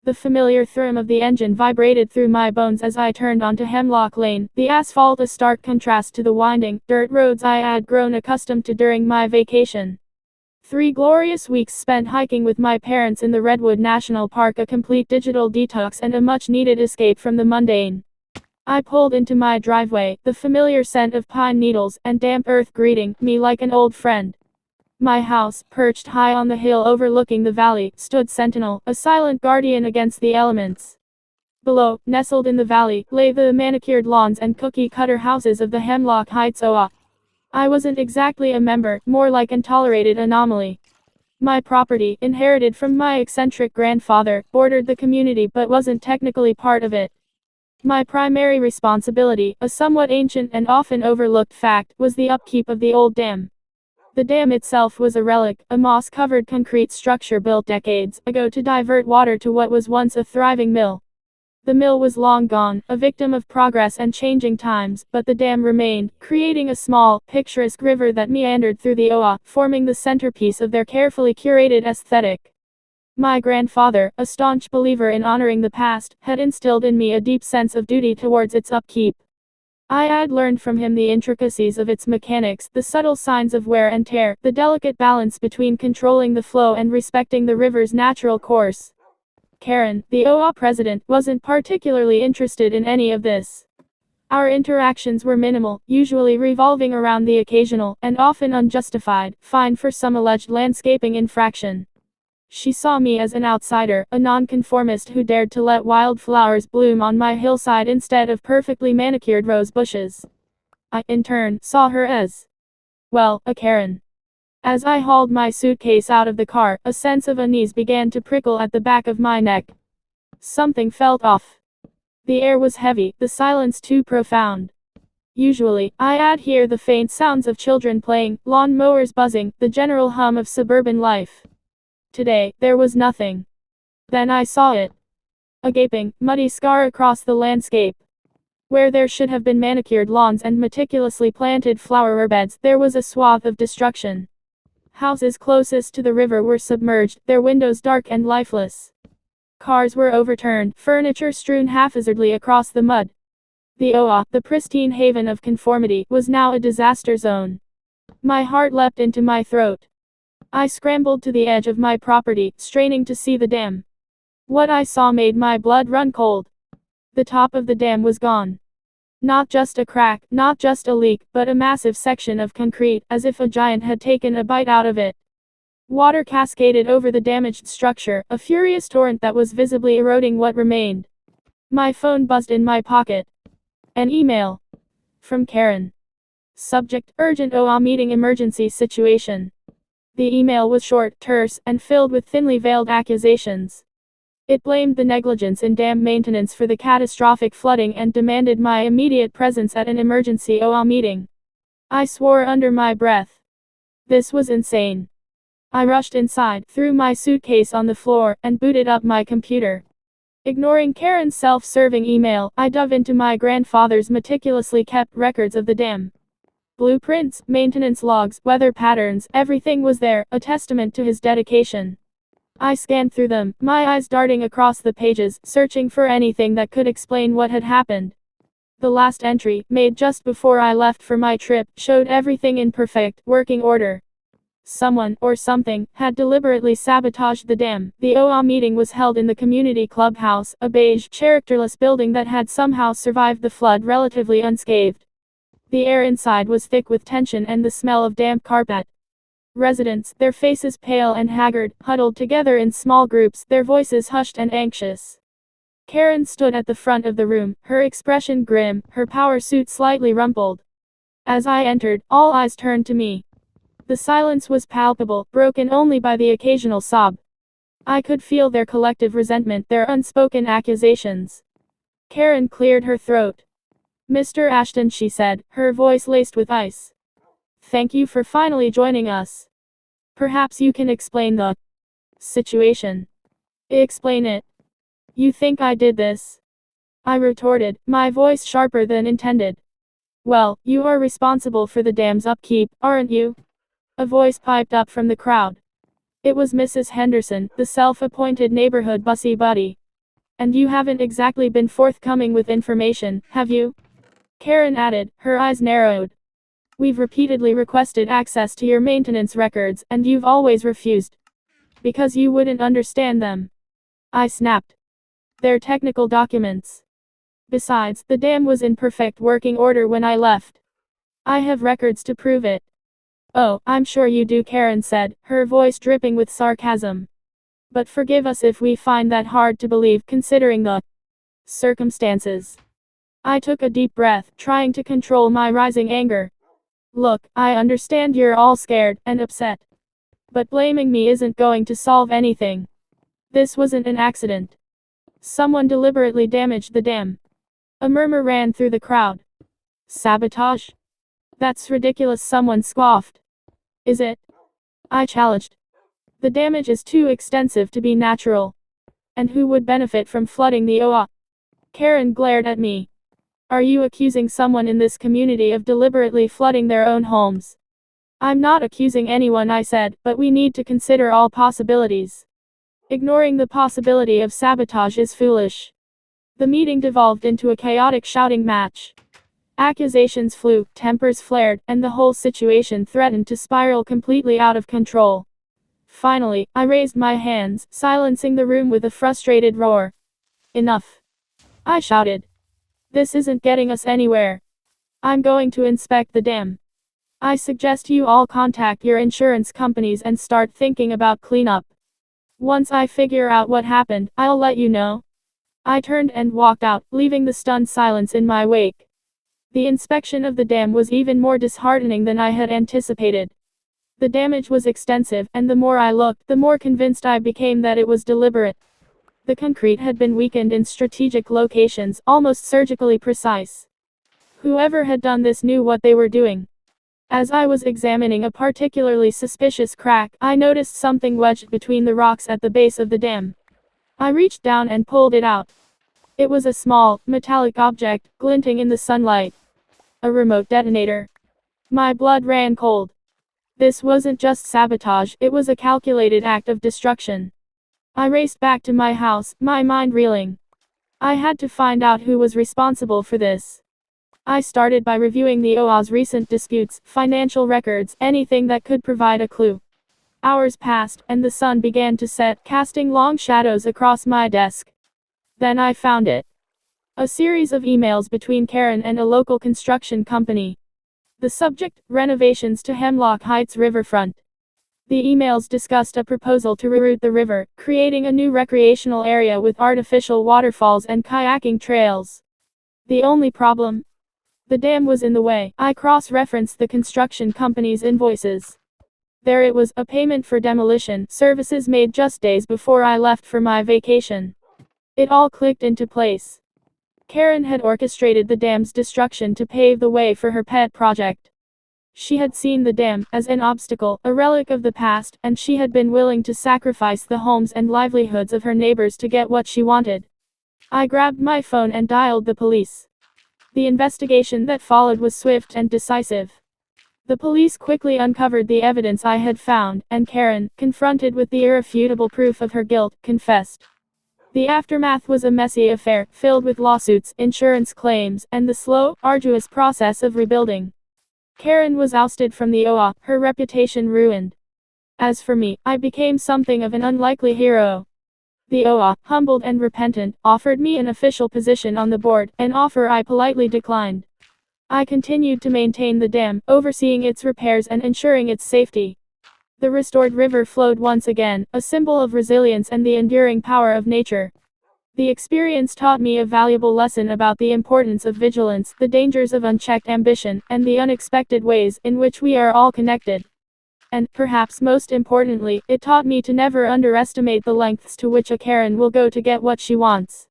The familiar thrum of the engine vibrated through my bones as I turned onto Hemlock Lane, the asphalt a stark contrast to the winding, dirt roads I had grown accustomed to during my vacation. 3 glorious weeks spent hiking with my parents in the Redwood National Park, a complete digital detox and a much-needed escape from the mundane. I pulled into my driveway, the familiar scent of pine needles and damp earth greeting me like an old friend. My house, perched high on the hill overlooking the valley, stood sentinel, a silent guardian against the elements. Below, nestled in the valley, lay the manicured lawns and cookie-cutter houses of the Hemlock Heights OA. I wasn't exactly a member, more like an tolerated anomaly. My property, inherited from my eccentric grandfather, bordered the community but wasn't technically part of it. My primary responsibility, a somewhat ancient and often overlooked fact, was the upkeep of the old dam. The dam itself was a relic, a moss-covered concrete structure built decades ago to divert water to what was once a thriving mill. The mill was long gone, a victim of progress and changing times, but the dam remained, creating a small, picturesque river that meandered through the OA, forming the centerpiece of their carefully curated aesthetic. My grandfather, a staunch believer in honoring the past, had instilled in me a deep sense of duty towards its upkeep. I had learned from him the intricacies of its mechanics, the subtle signs of wear and tear, the delicate balance between controlling the flow and respecting the river's natural course. Karen, the OA president, wasn't particularly interested in any of this. Our interactions were minimal, usually revolving around the occasional, and often unjustified, fine for some alleged landscaping infraction. She saw me as an outsider, a nonconformist who dared to let wildflowers bloom on my hillside instead of perfectly manicured rose bushes. I, in turn, saw her as, well, a Karen. As I hauled my suitcase out of the car, a sense of unease began to prickle at the back of my neck. Something felt off. The air was heavy, the silence too profound. Usually, I'd hear the faint sounds of children playing, lawn mowers buzzing, the general hum of suburban life. Today, there was nothing. Then I saw it. A gaping, muddy scar across the landscape. Where there should have been manicured lawns and meticulously planted flower beds, there was a swath of destruction. Houses closest to the river were submerged, their windows dark and lifeless. Cars were overturned, furniture strewn haphazardly across the mud. The OA, the pristine haven of conformity, was now a disaster zone. My heart leapt into my throat. I scrambled to the edge of my property, straining to see the dam. What I saw made my blood run cold. The top of the dam was gone. Not just a crack, not just a leak, but a massive section of concrete, as if a giant had taken a bite out of it. Water cascaded over the damaged structure, a furious torrent that was visibly eroding what remained. My phone buzzed in my pocket. An email. From Karen. Subject: Urgent OA meeting, emergency situation. The email was short, terse, and filled with thinly veiled accusations. It blamed the negligence in dam maintenance for the catastrophic flooding and demanded my immediate presence at an emergency OA meeting. I swore under my breath. This was insane. I rushed inside, threw my suitcase on the floor, and booted up my computer. Ignoring Karen's self-serving email, I dove into my grandfather's meticulously kept records of the dam. Blueprints, maintenance logs, weather patterns, everything was there, a testament to his dedication. I scanned through them, my eyes darting across the pages, searching for anything that could explain what had happened. The last entry, made just before I left for my trip, showed everything in perfect, working order. Someone, or something, had deliberately sabotaged the dam. The OA meeting was held in the community clubhouse, a beige, characterless building that had somehow survived the flood relatively unscathed. The air inside was thick with tension and the smell of damp carpet. Residents, their faces pale and haggard, huddled together in small groups, their voices hushed and anxious. Karen stood at the front of the room, her expression grim, her power suit slightly rumpled. As I entered, all eyes turned to me. The silence was palpable, broken only by the occasional sob. I could feel their collective resentment, their unspoken accusations. Karen cleared her throat. "Mr. Ashton," she said, her voice laced with ice. "Thank you for finally joining us. Perhaps you can explain the situation." "Explain it. You think I did this?" I retorted, my voice sharper than intended. "Well, you are responsible for the dam's upkeep, aren't you?" A voice piped up from the crowd. It was Mrs. Henderson, the self-appointed neighborhood busybody. And you haven't exactly been forthcoming with information, have you? Karen added, her eyes narrowed. We've repeatedly requested access to your maintenance records, and you've always refused. Because you wouldn't understand them. I snapped. They're technical documents. Besides, the dam was in perfect working order when I left. I have records to prove it. Oh, I'm sure you do, Karen said, her voice dripping with sarcasm. But forgive us if we find that hard to believe considering the circumstances. I took a deep breath, trying to control my rising anger. Look, I understand you're all scared and upset. But blaming me isn't going to solve anything. This wasn't an accident. Someone deliberately damaged the dam. A murmur ran through the crowd. Sabotage? That's ridiculous, someone scoffed. Is it? I challenged. The damage is too extensive to be natural. And who would benefit from flooding the Oa? Karen glared at me. Are you accusing someone in this community of deliberately flooding their own homes? I'm not accusing anyone, I said, but we need to consider all possibilities. Ignoring the possibility of sabotage is foolish. The meeting devolved into a chaotic shouting match. Accusations flew, tempers flared, and the whole situation threatened to spiral completely out of control. Finally, I raised my hands, silencing the room with a frustrated roar. Enough! I shouted. This isn't getting us anywhere. I'm going to inspect the dam. I suggest you all contact your insurance companies and start thinking about cleanup. Once I figure out what happened, I'll let you know. I turned and walked out, leaving the stunned silence in my wake. The inspection of the dam was even more disheartening than I had anticipated. The damage was extensive, and the more I looked, the more convinced I became that it was deliberate. The concrete had been weakened in strategic locations, almost surgically precise. Whoever had done this knew what they were doing. As I was examining a particularly suspicious crack, I noticed something wedged between the rocks at the base of the dam. I reached down and pulled it out. It was a small, metallic object, glinting in the sunlight. A remote detonator. My blood ran cold. This wasn't just sabotage, it was a calculated act of destruction. I raced back to my house, my mind reeling. I had to find out who was responsible for this. I started by reviewing the OA's recent disputes, financial records, anything that could provide a clue. Hours passed, and the sun began to set, casting long shadows across my desk. Then I found it. A series of emails between Karen and a local construction company. The subject, renovations to Hemlock Heights riverfront. The emails discussed a proposal to reroute the river, creating a new recreational area with artificial waterfalls and kayaking trails. The only problem? The dam was in the way. I cross-referenced the construction company's invoices. There it was, a payment for demolition services made just days before I left for my vacation. It all clicked into place. Karen had orchestrated the dam's destruction to pave the way for her pet project. She had seen the dam as an obstacle, a relic of the past, and she had been willing to sacrifice the homes and livelihoods of her neighbors to get what she wanted. I grabbed my phone and dialed the police. The investigation that followed was swift and decisive. The police quickly uncovered the evidence I had found, and Karen, confronted with the irrefutable proof of her guilt, confessed. The aftermath was a messy affair, filled with lawsuits, insurance claims, and the slow, arduous process of rebuilding. Karen was ousted from the OA, her reputation ruined. As for me, I became something of an unlikely hero. The OA, humbled and repentant, offered me an official position on the board, an offer I politely declined. I continued to maintain the dam, overseeing its repairs and ensuring its safety. The restored river flowed once again, a symbol of resilience and the enduring power of nature. The experience taught me a valuable lesson about the importance of vigilance, the dangers of unchecked ambition, and the unexpected ways in which we are all connected. And, perhaps most importantly, it taught me to never underestimate the lengths to which a Karen will go to get what she wants.